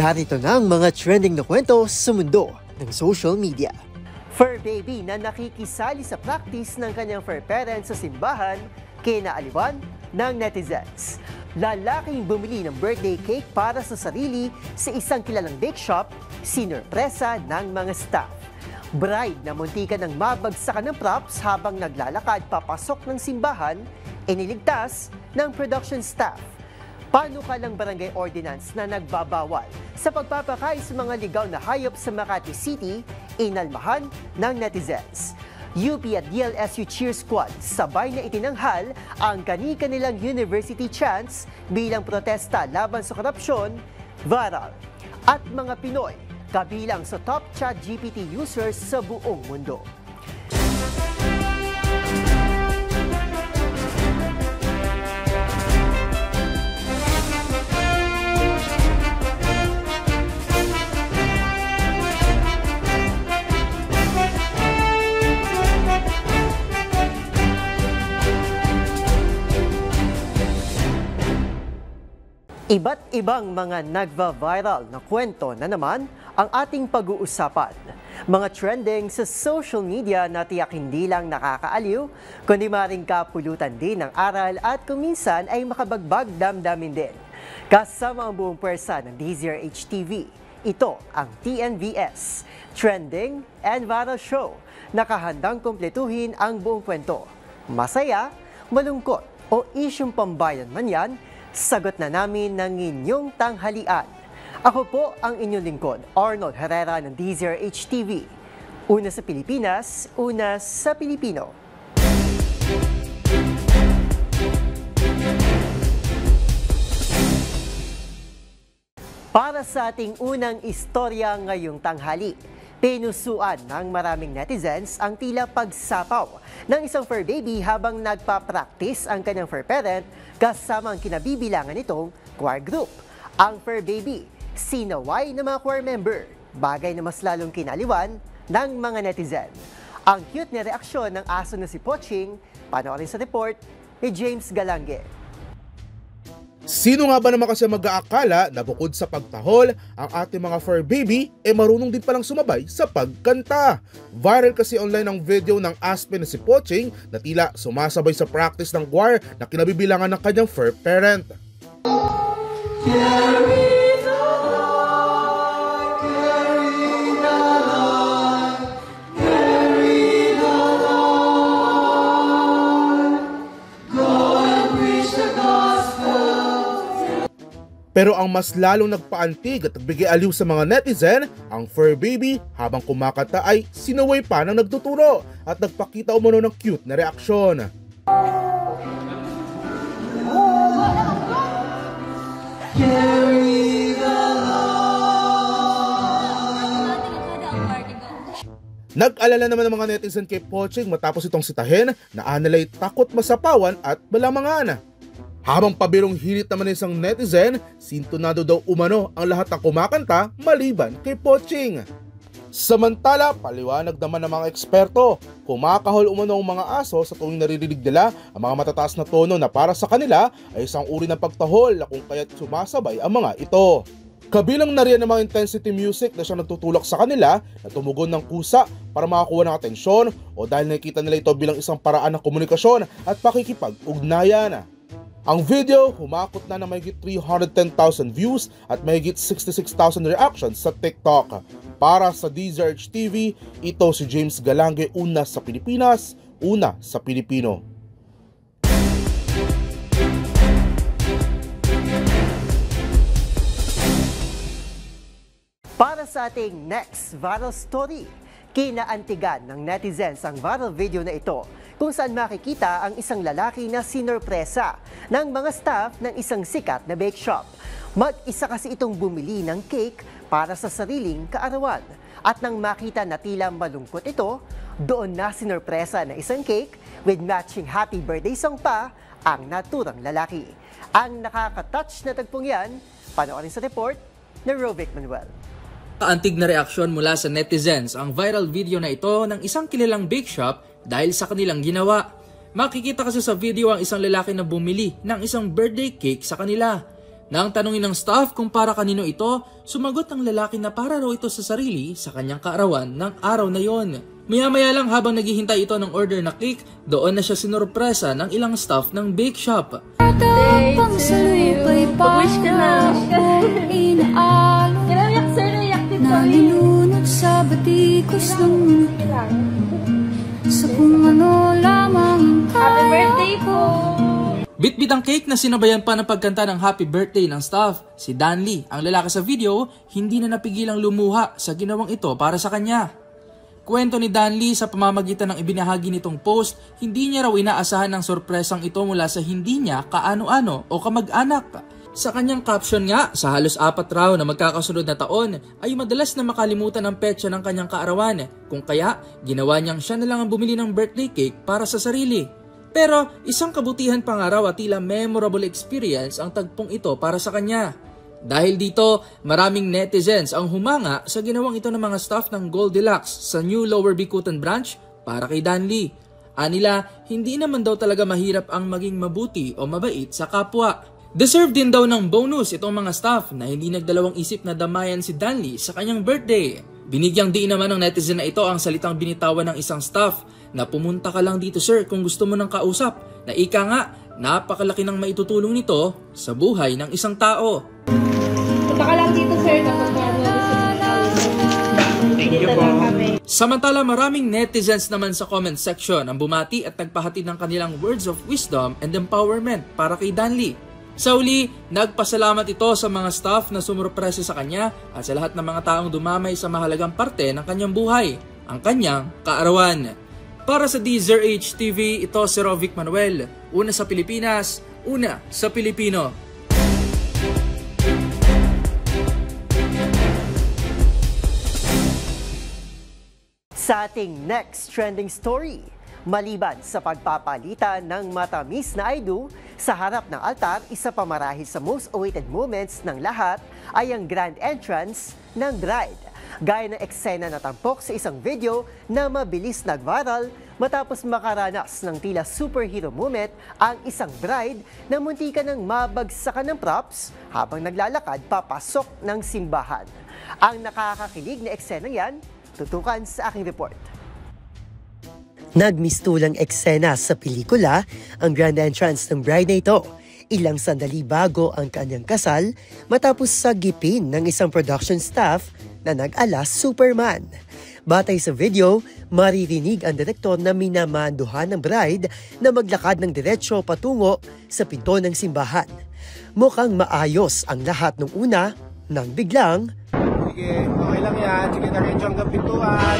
Narito na ang mga trending na kwento sa mundo ng social media. Fur baby na nakikisali sa practice ng kanyang fur parents sa simbahan, kinaaliwan ng netizens. Lalaking bumili ng birthday cake para sa sarili sa isang kilalang bake shop, sinurpresa ng mga staff. Bride na muntikan ng mabagsakan ng props habang naglalakad papasok ng simbahan, iniligtas ng production staff. Panukalang barangay ordinance na nagbabawal sa pagpapakain sa mga ligaw na hayop sa Makati City, inalmahan ng netizens. UP at DLSU cheer squad sabay na itinanghal ang kani-kanilang university chants bilang protesta laban sa korupsyon, viral. At mga Pinoy kabilang sa top ChatGPT users sa buong mundo. Iba't ibang mga nagva-viral na kwento na naman ang ating pag-uusapan. Mga trending sa social media na tiyak hindi lang nakakaaliw, kundi maring kapulutan din ng aral at kuminsan ay makabagbag damdamin din. Kasama ang buong pwersa ng DZRH TV, ito ang TNVS, Trending and Viral Show. Nakahandang kumpletuhin ang buong kwento. Masaya, malungkot o isyong pambayan man yan, sagot na namin ng inyong tanghalian. Ako po ang inyong lingkod, Arnold Herrera ng DZRH TV. Una sa Pilipinas, una sa Pilipino. Para sa ating unang istorya ngayong tanghali, pinusuan ng maraming netizens ang tila pagsapaw ng isang fur baby habang nagpa-practice ang kanyang fur parent kasama ang kinabibilangan nitong choir group. Ang fur baby, sinaway ng mga choir member, bagay na mas lalong kinaliwan ng mga netizen. Ang cute na reaksyon ng aso na si Poching, panoorin sa report ni James Galange. Sino nga ba naman kasi mag-aakala na bukod sa pagtahol, ang ating mga fur baby marunong din palang sumabay sa pagkanta. Viral kasi online ang video ng Aspen na si Poching na tila sumasabay sa practice ng choir na kinabibilangan ng kanyang fur parent. Pero ang mas lalong nagpaantig at nagbigay aliw sa mga netizen, ang fur baby habang kumakanta ay sinaway pa ng nagtuturo at nagpakita umano ng cute na reaksyon. Nag-alala naman ng mga netizen kay Poching matapos itong sitahin na analay takot masapawan at balamangan. Habang pabirong hilit naman ng isang netizen, sintonado daw umano ang lahat ng kumakanta maliban kay Poching. Samantala, paliwanag naman ng mga eksperto, kumakahol umano ang mga aso sa tuwing naririnig nila ang mga matataas na tono na para sa kanila ay isang uri ng pagtahol na kung kaya't sumasabay ang mga ito. Kabilang na rin ang mga intensity music na siyang nagtutulak sa kanila na tumugon ng kusa para makakuha ng atensyon o dahil nakikita nila ito bilang isang paraan ng komunikasyon at pakikipag-ugnayan. Ang video humakot na ng mahigit 310,000 views at mahigit 66,000 reactions sa TikTok. Para sa DZRH TV, ito si James Galange, una sa Pilipinas, una sa Pilipino. Para sa ating next viral story, kinaantigan ng netizens ang viral video na ito kung saan makikita ang isang lalaki na sinurpresa ng mga staff ng isang sikat na bake shop. Mag-isa kasi itong bumili ng cake para sa sariling kaarawan. At nang makita na tila malungkot ito, doon na sinurpresa na isang cake with matching happy birthday song pa ang naturang lalaki. Ang nakaka-touch na tagpong yan, panoorin sa report ni Rovic Manuel. Kaantig na reaksyon mula sa netizens ang viral video na ito ng isang kilalang bake shop dahil sa kanilang ginawa. Makikita kasi sa video ang isang lalaki na bumili ng isang birthday cake sa kanila. Nang tanungin ng staff kung para kanino ito, sumagot ang lalaki na para raw ito sa sarili sa kanyang kaarawan ng araw na yon. Maya-maya lang habang naghihintay ito ng order na cake, doon na siya sinurpresa ng ilang staff ng bake shop. Wish ka na. Kinayak sir, nayak dito. Nalulunod sa batikos ng sa kung ano lamang. Happy birthday po! Bitbit ang cake na sinabayan pa ng pagkanta ng happy birthday ng staff. Si Danley, ang lalaki sa video, hindi na napigilang lumuha sa ginawang ito para sa kanya. Kwento ni Danley sa pamamagitan ng ibinahagi nitong post, hindi niya raw inaasahan ng sorpresang ito mula sa hindi niya kaano-ano o kamag-anak. Sa kanyang caption nga, sa halos 4 raw na magkakasunod na taon, ay madalas na makalimutan ang petsa ng kanyang kaarawan. Kung kaya, ginawa niyang siya na lang ang bumili ng birthday cake para sa sarili. Pero isang kabutihan pa nga raw at tila memorable experience ang tagpong ito para sa kanya. Dahil dito, maraming netizens ang humanga sa ginawang ito ng mga staff ng Goldilocks sa New Lower Bicutan branch para kay Danley. Anila, hindi naman daw talaga mahirap ang maging mabuti o mabait sa kapwa. Deserve din daw ng bonus itong mga staff na hindi nagdalawang isip na damayan si Danley sa kanyang birthday. Binigyang diin naman ng netizen na ito ang salitang binitawan ng isang staff na pumunta ka lang dito sir kung gusto mo ng kausap, na ika nga, napakalaki ng maitutulong nito sa buhay ng isang tao. Punta ka lang dito sir kapag Thank you po. Samantala, maraming netizens naman sa comment section ang bumati at nagpahatid ng kanilang words of wisdom and empowerment para kay Danley. Sa uli, nagpasalamat ito sa mga staff na sumurpresa sa kanya at sa lahat ng mga taong dumamay sa mahalagang parte ng kanyang buhay, ang kanyang kaarawan. Para sa DZRH TV, ito si Rovic Manuel. Una sa Pilipinas, una sa Pilipino. Sa ating next trending story, maliban sa pagpapalitan ng matamis na I-do, sa harap ng altar, isa pa marahil sa most awaited moments ng lahat ay ang grand entrance ng bride. Gaya ng eksena na tampok sa isang video na mabilis nag-viral matapos makaranas ng tila superhero moment ang isang bride na muntikan ng mabagsakan ng props habang naglalakad papasok ng simbahan. Ang nakakakilig na eksena yan, tutukan sa aking report. Nagmistulang eksena sa pelikula ang grand entrance ng bride na ito. Ilang sandali bago ang kanyang kasal matapos sagipin ng isang production staff na nag-ala Superman. Batay sa video, maririnig ang direktor na minamanduhan ng bride na maglakad ng diretsyo patungo sa pinto ng simbahan. Mukhang maayos ang lahat nung una nang biglang, sige, okay lang yan. Sige, diretso hanggang pintuan.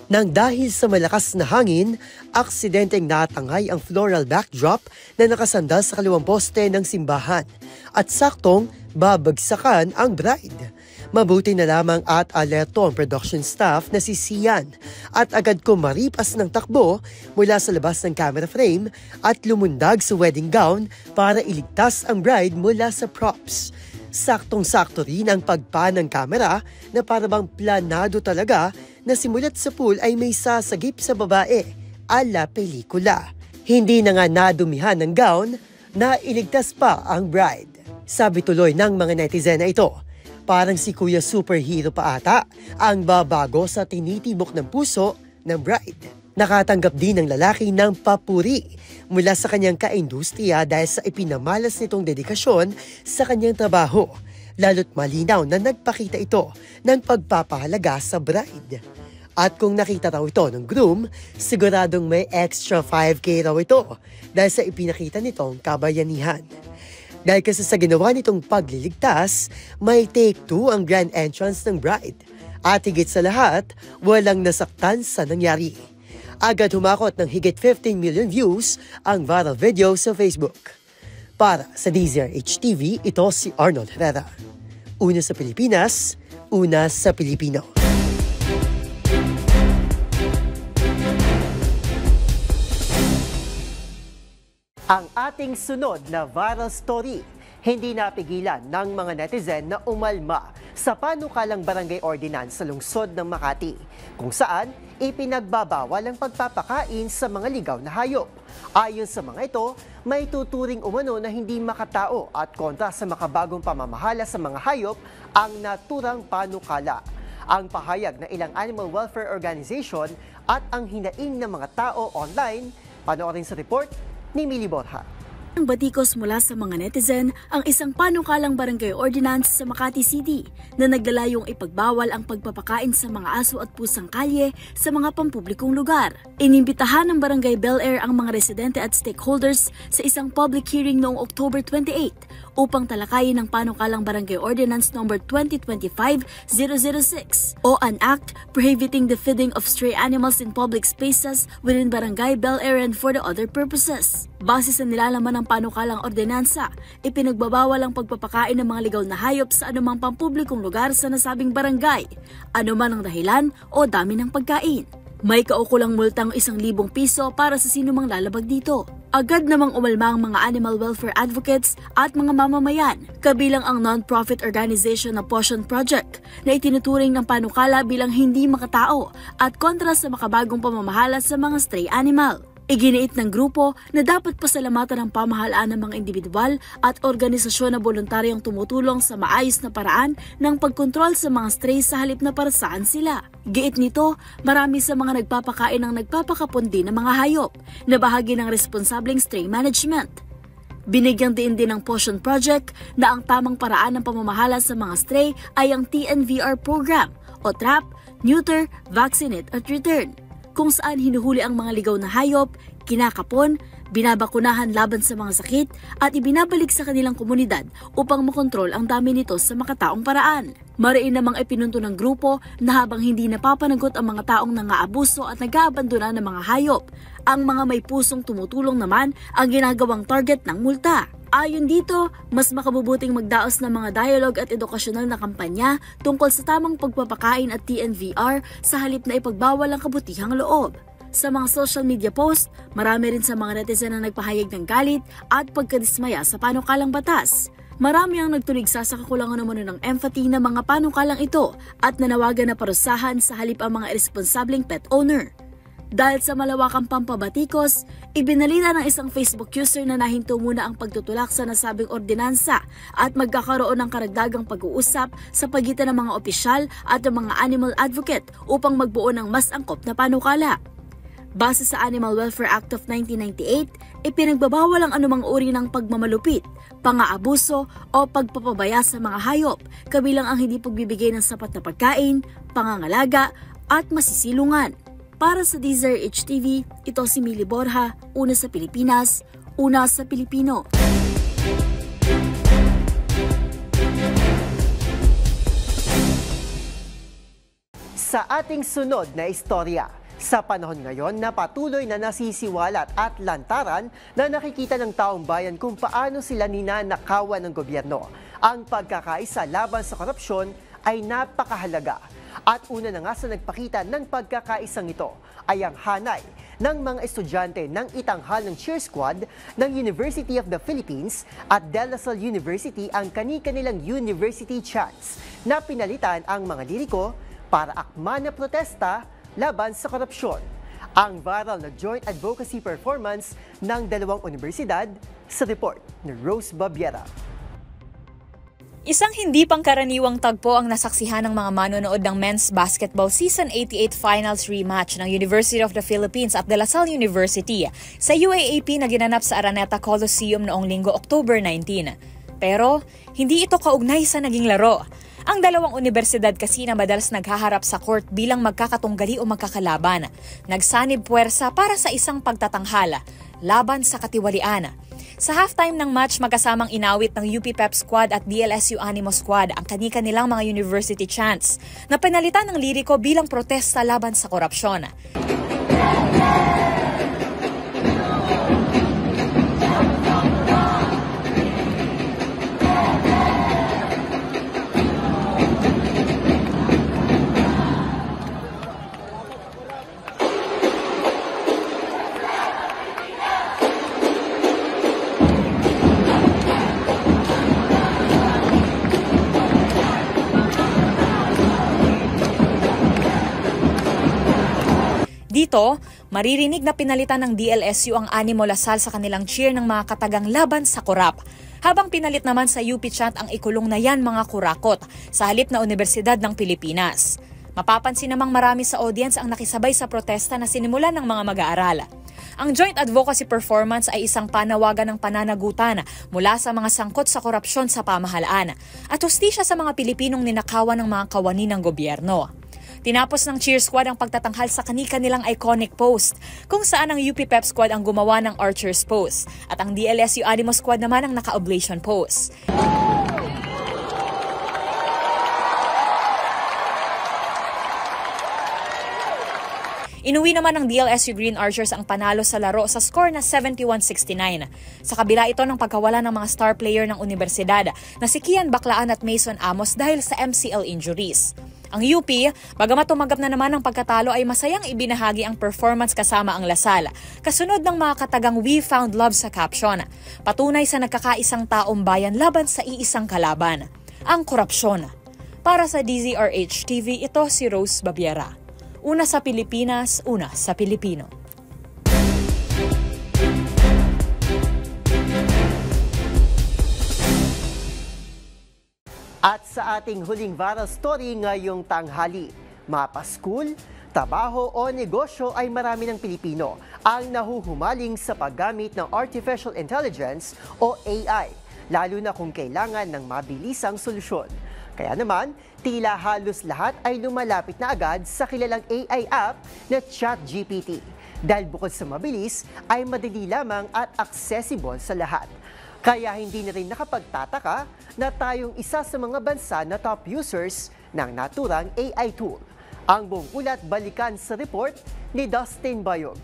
Nang dahil sa malakas na hangin, aksidenteng natangay ang floral backdrop na nakasandal sa kaliwang poste ng simbahan at saktong babagsakan ang bride. Mabuti na lamang at alerto ang production staff na si Sian at agad kumaripas ng takbo mula sa labas ng camera frame at lumundag sa wedding gown para iligtas ang bride mula sa props. Saktong-sakto rin ang pagpa ng kamera na parabang planado talaga na simulat sa pool ay may sasagip sa babae, ala pelikula. Hindi na nga nadumihan ng gown na iligtas pa ang bride. Sabi tuloy ng mga netizen na ito, parang si Kuya Superhero pa ata ang babago sa tinitibok ng puso ng bride. Nakatanggap din ng lalaki ng papuri mula sa kanyang ka-industriya dahil sa ipinamalas nitong dedikasyon sa kanyang trabaho. Lalo't malinaw na nagpakita ito ng pagpapahalaga sa bride. At kung nakita raw ito ng groom, siguradong may extra 5K raw ito dahil sa ipinakita nitong kabayanihan. Dahil kasi sa ginawa nitong pagliligtas, may take 2 ang grand entrance ng bride. At higit sa lahat, walang nasaktan sa nangyari. Agad humakot ng higit 15 million views ang viral video sa Facebook. Para sa DZRH TV, ito si Arnold Herrera. Una sa Pilipinas, una sa Pilipino. Ang ating sunod na viral story, Hindi napigilan ng mga netizen na umalma sa panukalang barangay ordinance sa lungsod ng Makati, kung saan ipinagbabawal ang pagpapakain sa mga ligaw na hayop. Ayon sa mga ito, may tuturing umano na hindi makatao at kontra sa makabagong pamamahala sa mga hayop ang naturang panukala. Ang pahayag ng ilang animal welfare organization at ang hinaing ng mga tao online, panoorin sa report ni Millie Borja. Ang batikos mula sa mga netizen ang isang panukalang barangay ordinance sa Makati City na naglalayong ipagbawal ang pagpapakain sa mga aso at pusang kalye sa mga pampublikong lugar. Inimbitahan ng Barangay Bel Air ang mga residente at stakeholders sa isang public hearing noong October 28 upang talakayin ang panukalang Barangay Ordinance No. 2025-006 o an act prohibiting the feeding of stray animals in public spaces within Barangay Bel Air and for the other purposes. Base sa nilalaman ng panukalang ordinansa, ipinagbabawal ang pagpapakain ng mga ligaw na hayop sa anumang pampublikong lugar sa nasabing barangay, anuman ang dahilan o dami ng pagkain. May kaukulang multang 1,000 piso para sa sinumang lalabag dito. Agad namang umalma ang mga animal welfare advocates at mga mamamayan, kabilang ang non-profit organization na Potion Project na itinuturing ng panukala bilang hindi makatao at kontra sa makabagong pamamahala sa mga stray animal. Iginiit ng grupo na dapat pasalamatan ang pamahalaan ng mga individual at organisasyon na voluntaryong tumutulong sa maayos na paraan ng pagkontrol sa mga stray sa halip na parasahan sila. Giit nito, marami sa mga nagpapakain ang nagpapakapundi ng mga hayop na bahagi ng responsableng stray management. Binigyang diin din ng Potion Project na ang tamang paraan ng pamamahala sa mga stray ay ang TNVR program o Trap, Neuter, Vaccinate at Return, kung saan hinuhuli ang mga ligaw na hayop, kinakapon, binabakunahan laban sa mga sakit at ibinabalik sa kanilang komunidad upang makontrol ang dami nito sa makataong paraan. Mariin namang ipinunto ng grupo na habang hindi napapanagot ang mga taong nangaabuso at nag-aabandona ng mga hayop, ang mga may pusong tumutulong naman ang ginagawang target ng multa. Ayon dito, mas makabubuting magdaos ng mga dialogue at edukasyonal na kampanya tungkol sa tamang pagpapakain at TNVR sa halip na ipagbawal ang kabutihang loob. Sa mga social media post, marami rin sa mga netizen na nagpahayag ng galit at pagkadismaya sa panukalang batas. Marami ang nagtuligsa sa kakulangan naman ng empathy ng mga panukalang ito at nanawagan na parusahan sa halip ang mga irresponsableng pet owner. Dahil sa malawakang pampabatikos, ibinalita ng isang Facebook user na nahinto muna ang pagtutulak sa nasabing ordinansa at magkakaroon ng karagdagang pag-uusap sa pagitan ng mga opisyal at ng mga animal advocate upang magbuo ng mas angkop na panukala. Base sa Animal Welfare Act of 1998, ipinagbabawal ang anumang uri ng pagmamalupit, pang-aabuso o pagpapabaya sa mga hayop, kabilang ang hindi pagbibigay ng sapat na pagkain, pangangalaga at masisilungan. Para sa DZRH TV, ito si Millie Borja, una sa Pilipinas, una sa Pilipino. Sa ating sunod na istorya, sa panahon ngayon na patuloy na nasisiwalat at lantaran na nakikita ng taong bayan kung paano sila ninanakawan ng gobyerno, ang pagkakaisa laban sa korupsyon ay napakahalaga. At una na nga sa nagpakita ng pagkakaisang ito ay ang hanay ng mga estudyante ng itanghal ng cheer squad ng University of the Philippines at De La Salle University ang kani-kanilang university chants na pinalitan ang mga liriko para akma na protesta laban sa korupsyon. Ang viral na joint advocacy performance ng dalawang universidad sa report ni Rose Babiera. Isang hindi pangkaraniwang tagpo ang nasaksihan ng mga manonood ng Men's Basketball Season 88 Finals rematch ng University of the Philippines at De La Salle University sa UAAP na ginanap sa Araneta Coliseum noong Linggo, October 19. Pero hindi ito kaugnay sa naging laro. Ang dalawang universidad kasi na madalas naghaharap sa court bilang magkakatunggali o magkakalaban, nagsanib puwersa para sa isang pagtatanghala laban sa katiwalian. Sa halftime ng match, magkasamang inawit ng UP Pep Squad at DLSU Animo Squad ang kani-kanilang mga university chants na pinalitan ng liriko bilang protesta laban sa korupsyon. Dito, maririnig na pinalitan ng DLSU ang Animo Lasal sa kanilang cheer ng mga katagang laban sa korap. Habang pinalit naman sa UP chant ang ikulong na yan mga kurakot sa halip na Universidad ng Pilipinas. Mapapansin namang marami sa audience ang nakisabay sa protesta na sinimulan ng mga mag-aaral. Ang joint advocacy performance ay isang panawagan ng pananagutan mula sa mga sangkot sa korupsyon sa pamahalaan at hustisya sa mga Pilipinong ninakawan ng mga kawani ng gobyerno. Tinapos ng cheer squad ang pagtatanghal sa kani-kanilang iconic post, kung saan ang UP Pep squad ang gumawa ng archer's pose at ang DLSU Animo squad naman ang naka-oblation pose. Inuwi naman ng DLSU Green Archers ang panalo sa laro sa score na 71-69. Sa kabila ito ng pagkawala ng mga star player ng universidad na si Kian Baclaan at Mason Amos dahil sa MCL injuries. Ang UP, bagamat tumanggap na naman ng pagkatalo ay masayang ibinahagi ang performance kasama ang Lasal. Kasunod ng mga katagang We Found Love sa caption. Patunay sa nagkakaisang taong bayan laban sa iisang kalaban, ang korupsyon. Para sa DZRH TV, ito si Rose Babiera. Una sa Pilipinas, una sa Pilipino. At sa ating huling viral story ngayong tanghali, mapaskul, trabaho o negosyo ay marami ng Pilipino ang nahuhumaling sa paggamit ng Artificial Intelligence o AI, lalo na kung kailangan ng mabilisang solusyon. Kaya naman, tila halos lahat ay lumalapit na agad sa kilalang AI app na ChatGPT. Dahil bukod sa mabilis, ay madali lamang at accessible sa lahat. Kaya hindi na rin nakapagtataka na tayong isa sa mga bansa na top users ng naturang AI tool. Ang buong ulat balikan sa report ni Dustin Bayog.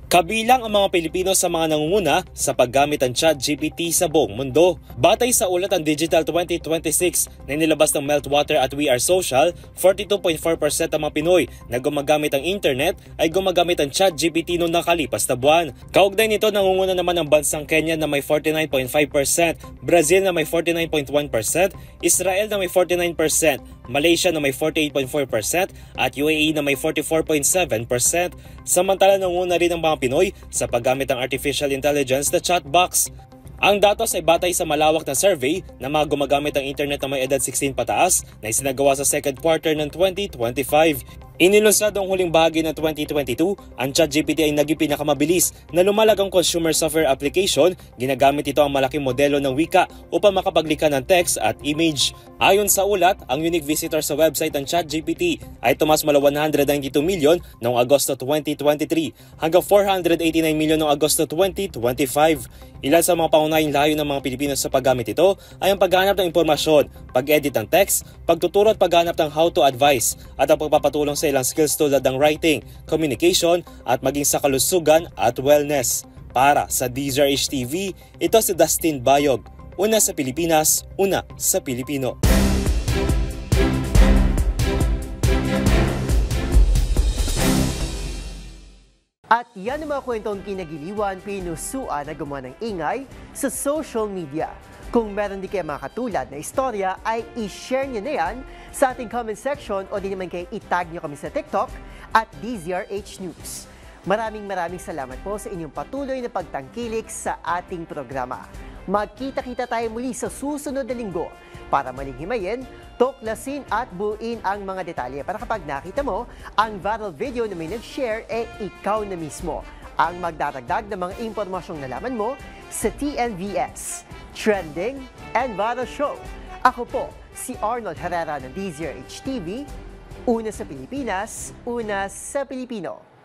Kabilang ang mga Pilipino sa mga nangunguna sa paggamit ng ChatGPT sa buong mundo. Batay sa ulat ang Digital 2026 na nilabas ng Meltwater at We Are Social, 42.4% ng mga Pinoy na gumagamit ng internet ay gumagamit ng ChatGPT noong nakalipas na buwan. Kaugnay nito, nangunguna naman ang bansang Kenya na may 49.5%, Brazil na may 49.1%, Israel na may 49%, Malaysia na may 48.4% at UAE na may 44.7%. Samantala, nangunguna rin ang mga Pinoy sa paggamit ng Artificial Intelligence na chatbox. Ang datos ay batay sa malawak na survey ng mga gumagamit ng internet na may edad 16 pataas na isinagawa sa second quarter ng 2025. Inilunsad ang huling bahagi ng 2022, ang ChatGPT ay naging pinakamabilis na lumalagang consumer software application. Ginagamit ito ang malaking modelo ng wika upang makapaglikha ng text at image. Ayon sa ulat, ang unique visitor sa website ng ChatGPT ay tumaas mula 192 million noong Agosto 2023 hanggang 489 million noong Agosto 2025. Ilan sa mga pangunahing layo ng mga Pilipino sa paggamit ito ay ang paghanap ng impormasyon, pag-edit ng text, pagtuturo at paghanap ng how-to advice at ang pagpapatulong sa ilang skills tulad ng writing, communication at maging sa kalusugan at wellness. Para sa DZRH TV, ito si Dustin Bayog. Una sa Pilipinas, una sa Pilipino. At yan ang mga kwentong kinagiliwan, pinusuan na gumawa ng ingay sa social media. Kung meron di kayo mga katulad na istorya, ay i-share nyo na yan sa ating comment section o di naman kayo itag nyo kami sa TikTok at DZRH News. Maraming salamat po sa inyong patuloy na pagtangkilik sa ating programa. Magkita-kita tayo muli sa susunod na linggo para malinghimayin, tuklasin at buuin ang mga detalye para kapag nakita mo ang viral video na may nag-share, ikaw na mismo ang magdadagdag ng mga impormasyong nalaman mo sa TNVS, Trending and Viral Show. Ako po, si Arnold Herrera ng DZRH TV, una sa Pilipinas, una sa Pilipino.